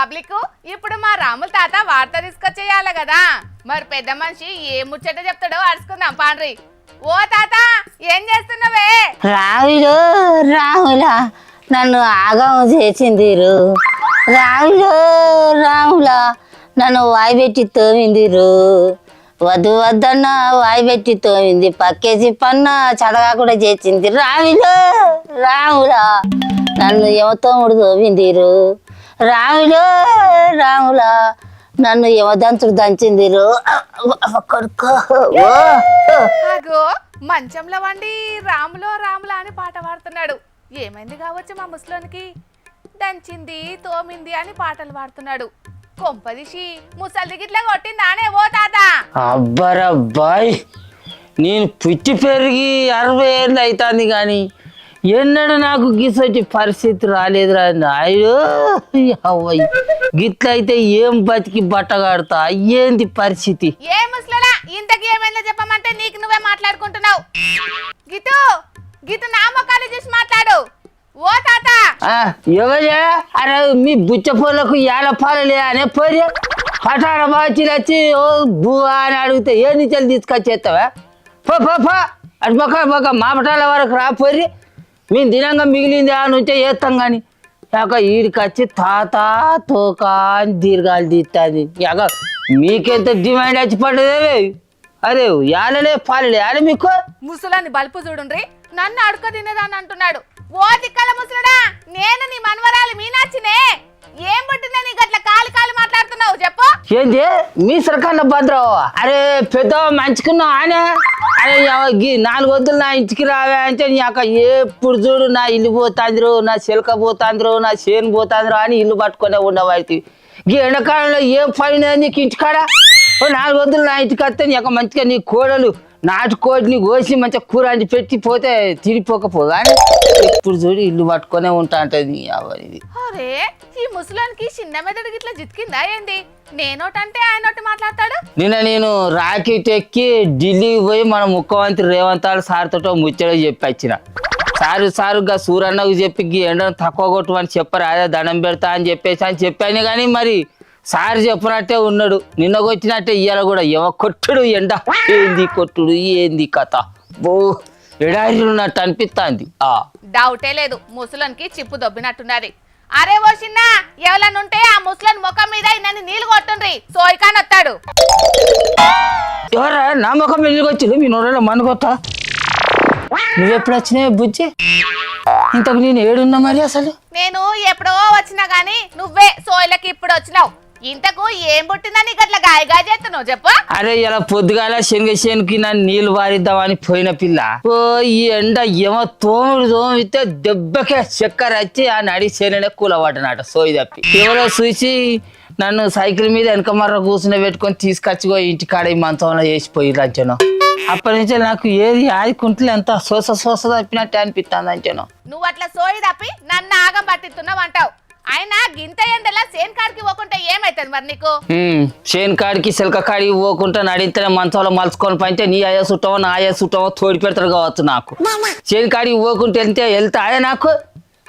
Public ఇప్పుడు మా రాముల తాత వార్త తీసుకొచ్చేయాలి కదా మరి పెద్ద మనిషి ఏ ముచ్చట చెప్తాడో అరుచుకుందాం పాండ్రి. ఓ తాత ఏం చేస్తున్నావే? రావులు రాముల నన్ను ఆగం చేసిందిరు. రాములు రాముల నన్ను వాయిబెట్టి తోమిందిరు. వద్దు వద్దన్న వాయిబెట్టి తోమింది, పక్కేసి పన్న చదగా కూడా చేసింది. రాములు రాముల నన్ను యమతోముడు తోమిందిరు. రాములు రాముల నన్ను యమదంతుడు దంచిందిరు. కొడుకో అగో మంచంలో వండి రాములో రాములా అని పాట పాడుతున్నాడు. ఏమైంది కావచ్చు మా ముసలోనికి? దంచింది తోమింది అని పాటలు పాడుతున్నాడు. కొంపదిసి ముసలి గిట్లా కొట్టిందానే ఓ తాత? అబ్బరబ్బాయ్, నేను పుట్టి పెరిగి 60 ఏళ్ళు అవుతుంది కానీ ఎన్నడూ నాకు గిసొచ్చి పరిస్థితి రాలేదురా నాయుడు. అవ్వయ్య గిట్లయితే ఏం బతికి బట్టగాడుతా? ఏంది పరిస్థితి? ఏ ముసలలా ఇంతకి ఏమైందో చెప్పమంటే నీకు నువ్వే మాట్లాడుకుంటున్నావు. గితు గితు నా మొక్కలు చూసి మాట్లాడు ఓ తాత. ఎవరే? అరే మీ బుచ్చపోలకు ఏలపాలలే అనే పోరే పటాన బాచిలు వచ్చి ఓ బువా అని అడిగితే ఏ నిచ్చలు తీసుకొచ్చేస్తావా? పో పో పో అటు పక్క మా పటాల వరకు రాపోరి. మేము దినంగా మిగిలింది ఆ నుంచే వేస్తాం కానీ యాక ఈడికి వచ్చి తాత తోక అని దీర్ఘాలు తీస్తుంది. యాక మీకెంత డిమాండ్ వచ్చి పడ్డదే? అరే యాలలే పాలలే అని మీకు. ముసలాన్ని బలుపు చూడుండ్రి, నన్ను అడుక తినేదాన్ని అంటున్నాడు. ఓ దిక్కల ముసలుడా, నేను నీ మనవరాలు మీనాచ్చినే. ఏం పుట్టిందా నీ గట్ల కాలి కాలి మాట్లాడుతున్నావు చెప్పు? ఏంది మీ సరకన్న భద్రవ? అరే పెద్ద మంచుకున్నావు ఆయన. అరే 4 వద్దులు నా ఇంటికి రావే అంటే యాక ఎప్పుడు చూడు నా ఇల్లు పోతాంద్రు, నా చిలక పోతాంద్రు, నా చేను పోతాంద్రు అని ఇల్లు పట్టుకునే ఉండవాడికి. ఈ ఎండాకాలంలో ఏం పని నీకు ఇంటికాడ? 4 వద్దులు నా ఇంటికి వస్తే నీకు మంచిగా నీ కోడలు నాటుకోడిని కోసి మంచిగా కూర అంటి పెట్టి పోతే తిరిగిపోకపోగా ఎప్పుడు చూడు ఇల్లు పట్టుకునే ఉంటా అంటది. అవన్నీ అరే ఈ ముసలానికి చిన్న మెదడు గిట్లా జితికిందా ఏంది? నేనోటంటే ఆయనోటి మాట్లాడతాడు. నేను రాకెట్ ఎక్కి ఢిల్లీకి పోయి మన ముఖ్యమంత్రి రేవంత్ సార్తో ముచ్చట చెప్పి వచ్చిన. సారుగా సూరన్నకు చెప్పి ఎండను తక్కువ కొట్టమని చెప్పరు, అదే దండం పెడతా అని చెప్పాను కానీ మరి సార్ చెప్పినట్టే ఉన్నాడు. నిన్నకొచ్చినట్టే ఇయ్యాల కూడా ఏమో కొట్టుడు ఎండ. ఏంది కొట్టుడు ఏంది కథ? బో ఎడారి ఉన్నట్టు అనిపిస్తుంది. డౌటే లేదు, ముసలానికి చిప్పు దొబ్బినట్టున్నది. అరే ఓ చిన్న ఎవరన్నుంటే ఆ ముసలాని ముఖం మీద నన్ను నీళ్లు కొట్టుండ్రి, సోయికాని వస్తాడు. ఎవరా నా ముఖం వెళ్ళికొచ్చింది? మీ నోడలో మనుకొత్త. నువ్వెప్పుడు వచ్చినావు బుజ్జి? ఇంతకు నేను ఏడున్నా మరి అసలు? నేను ఎప్పుడో వచ్చినా గాని నువ్వే సోయిలకి ఇప్పుడు వచ్చినావు. ఇంతకు ఏం పుట్టిందని గట్ల గాయగా చేస్తున్నావు చెప్పు? అరే ఇలా పొద్దుగాల శనగకి నన్ను నీళ్లు వారిద్దామని పోయిన పిల్ల ఓ ఈ ఎండ ఏమో తోమితే దెబ్బకే చక్కెర వచ్చి ఆ నడి చేనే కూలబడ్డనట సోయి తప్పి. ఎవరో చూసి నన్ను సైకిల్ మీద వెనక మర్ర కూర్చుని పెట్టుకొని తీసుకొచ్చి ఇంటికాడ ఈ మంచంలో వేసిపోయి రంచను. అప్పటి నుంచి నాకు ఏది ఆదుకుంటలే ఎంత సోస తప్పినట్టే అనిపిస్తుంది అంచను. నువ్వు అట్లా సోయి తప్పి నన్ను ఆగం పట్టిస్తున్నావు అంటావు. ఆయన గింత ఎండలా సేన్ కాడికి పోకుంటే ఏమైతుంది మరి నీకు? చేను కాడికి సిల్క కాడికి పోకుంటా నడితే మంచంలో మలుచుకొని పంటే నీ అయ్యా చుట్టమో నా అయ్యా చుట్టమో తోడి పెడతారు కావచ్చు నాకు. చేను కాడికి పోకుంటే వెళ్తా అయ్యా నాకు.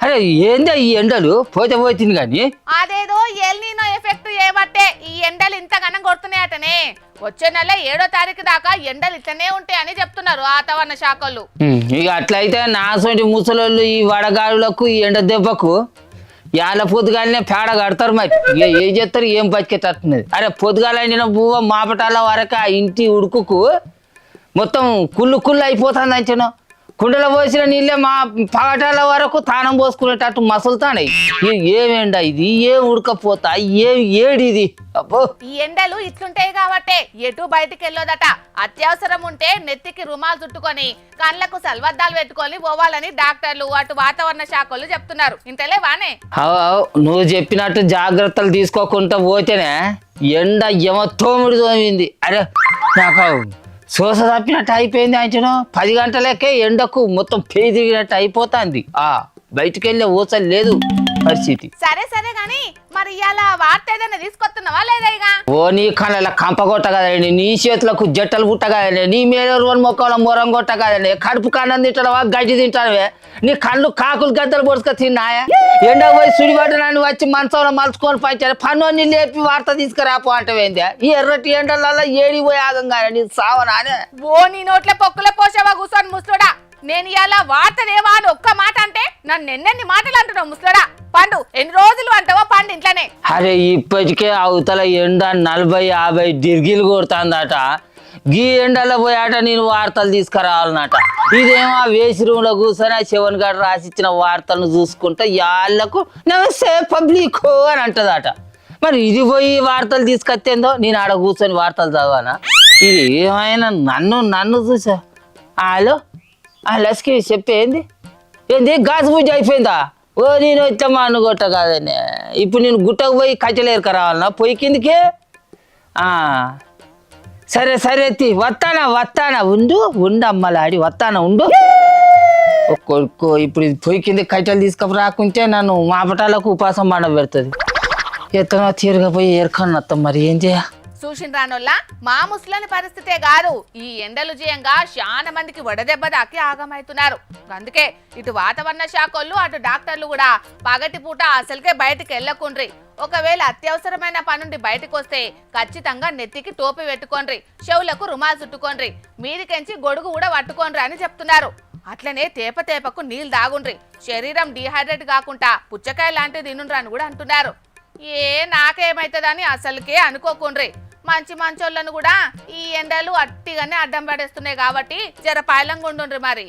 అరే ఏందా ఈ ఎండలు పోతే పోతుంది కానీ. అదేదో ఎల్నీనో ఎఫెక్ట్ ఏబట్టే ఈ ఎండలు ఇంతగానం కొడుతున్నాయటనే. వచ్చే నెల 7వ తారీఖు దాకా ఎండలు ఇట్లనే ఉంటాయని చెప్తున్నారు వాతావరణ శాఖలు. ఇక అట్లయితే నా సొంటి ముసలోళ్ళు ఈ వడగాడులకు ఈ ఎండ దెబ్బకు యాల పొద్దుగాలనే పేడ కడతారు. మరి ఏం చేస్తారు? ఏం బతికేటట్టున్నది? అరే పొద్దుగాల ఎండిన పువ్వు మాపటాల వరకు ఆ ఇంటి ఉడుకుకు మొత్తం కుళ్ళు అయిపోతుంది అంచను. కుండలో పోసిన నీళ్ళే మా పగటాల వరకు తానం పోసుకునేటట్టు మసులుతాయి. ఏమేండ ఇది? ఏం ఉడకపోతా ఏడిది? అబ్బో ఈ ఎండలు ఇట్లుంటాయి కాబట్టే ఎటు బయటికి వెళ్ళొదట. అత్యవసరం ఉంటే నెత్తికి రుమాలు చుట్టుకొని కళ్ళకు సల్వద్దాలు పెట్టుకొని పోవాలని డాక్టర్లు అటు వాతావరణ శాఖలు చెప్తున్నారు. ఇంతలే వానే నువ్వు చెప్పినట్టు జాగ్రత్తలు తీసుకోకుండా పోతేనే ఎండ ఏమో తోమింది. అరే నాకు సోస తప్పినట్టు అయిపోయింది అంచను. 10 గంటలకే ఎండకు మొత్తం పేయి తిరిగినట్టు అయిపోతుంది. బయటికి వెళ్ళే ఊసలు లేదు పరిస్థితి. సరే గాని మరి ఇవాళ వార్త ఏదైనా తీసుకొస్తున్నావా లేదా ఇక ఓ నీ కళ్ళ కంప కొట్ట కదండి, నీ చేతులకు జట్టలు పుట్ట కదండి, నీ మేలు మొక్కల మొరం కొట్ట కదండి, కడుపు కన్నం తింటావా గడ్డి తింటావే, నీ కళ్ళు కాకులు గద్దలు పొడుచుక తిన్నాయా, ఎండకు పోయి సుడిపడ్డనాన్ని వచ్చి మంచంలో మలుచుకొని పంచారు పన్ను లేపి వార్త తీసుకురాపో అంటవేందే, ఈ ఎర్రటి ఎండలలో ఏడిపోయి ఆగంగానే నీ సావనానే. ఓ నీ నోట్ల పొక్కుల పోసావా కూర్చొని ముసలోడా, నేను ఇవాళ వార్త దేవా అని ఒక్క మాట అంటే నన్ను ఎన్నెన్ని మాటలు అంటున్నావు ముసలోడా, పండు ఎన్ని రోజులు అంటావో పండు ఇంట్లోనే. అరే ఇప్పటికే అవతల ఎండ 40-50 డిగ్రీలు కొడుతుందట, గీ ఎండలో పోయాట నేను వార్తలు తీసుకురావాలన్నట, ఇదేమో వేసి రూమ్లో కూర్చొని ఆ శివన్ గారు రాసిచ్చిన వార్తలను చూసుకుంటే యాళ్ళకు నమస్తే పబ్లిక్ అని అంటదట. మరి ఇది పోయి వార్తలు తీసుకొచ్చేందో నేను ఆడ కూర్చొని వార్తలు చదవానా, ఇది ఏమైనా నన్ను చూసా. హలో లస్కి చెప్పేంది ఏంది గాజు పూజ అయిపోయిందా, ఓ నేను వచ్చామా అన్ను కొట్ట కాదనే, ఇప్పుడు నేను గుట్టకు పోయి కట్టెలేరుక రావాలన్నా పొయ్యి కిందకే. సరే వస్తానా ఉండు అమ్మలాడి వస్తానా ఉండు. ఒక్కొక్క ఇప్పుడు ఇది పొయ్యి కింద కట్టెలు తీసుకు రాకుంటే నన్ను మాపటాలకు ఉపాసం పండ పెడుతుంది, ఎత్తనో తీరుగా పోయి ఏరుకొని వస్తాం, మరి ఏం చేయ. చూసిండ్రానోళ్ళ మా ముసలని పరిస్థితే కాదు, ఈ ఎండలు జయంగా చాలా మందికి వడదెబ్బ దాకి ఆగమవుతున్నారు. అందుకే ఇటు వాతావరణ శాఖలు అటు డాక్టర్లు కూడా పగటి పూట అసలుకే బయటికి వెళ్ళకుండ్రి, ఒకవేళ అత్యవసరమైన పనుండి బయటకు వస్తే ఖచ్చితంగా నెత్తికి టోపీ పెట్టుకోండ్రి, చెవులకు రుమాలు చుట్టుకోండ్రి, మీదికెంచి గొడుగు కూడా పట్టుకోండ్రి అని చెప్తున్నారు. అట్లనే తేపకు నీళ్ళు తాగుండ్రి, శరీరం డీహైడ్రేట్ కాకుండా పుచ్చకాయ లాంటివి తినుండ్రి అని కూడా అంటున్నారు. నాకేమైతుందని అసలుకే అనుకోకుండ్రి, మంచోళ్ళను కూడా ఈ ఎండలు అట్టిగానే అడ్డం పడేస్తున్నాయి కాబట్టి జర పాయలంగా ఉండుండ్రి మరి.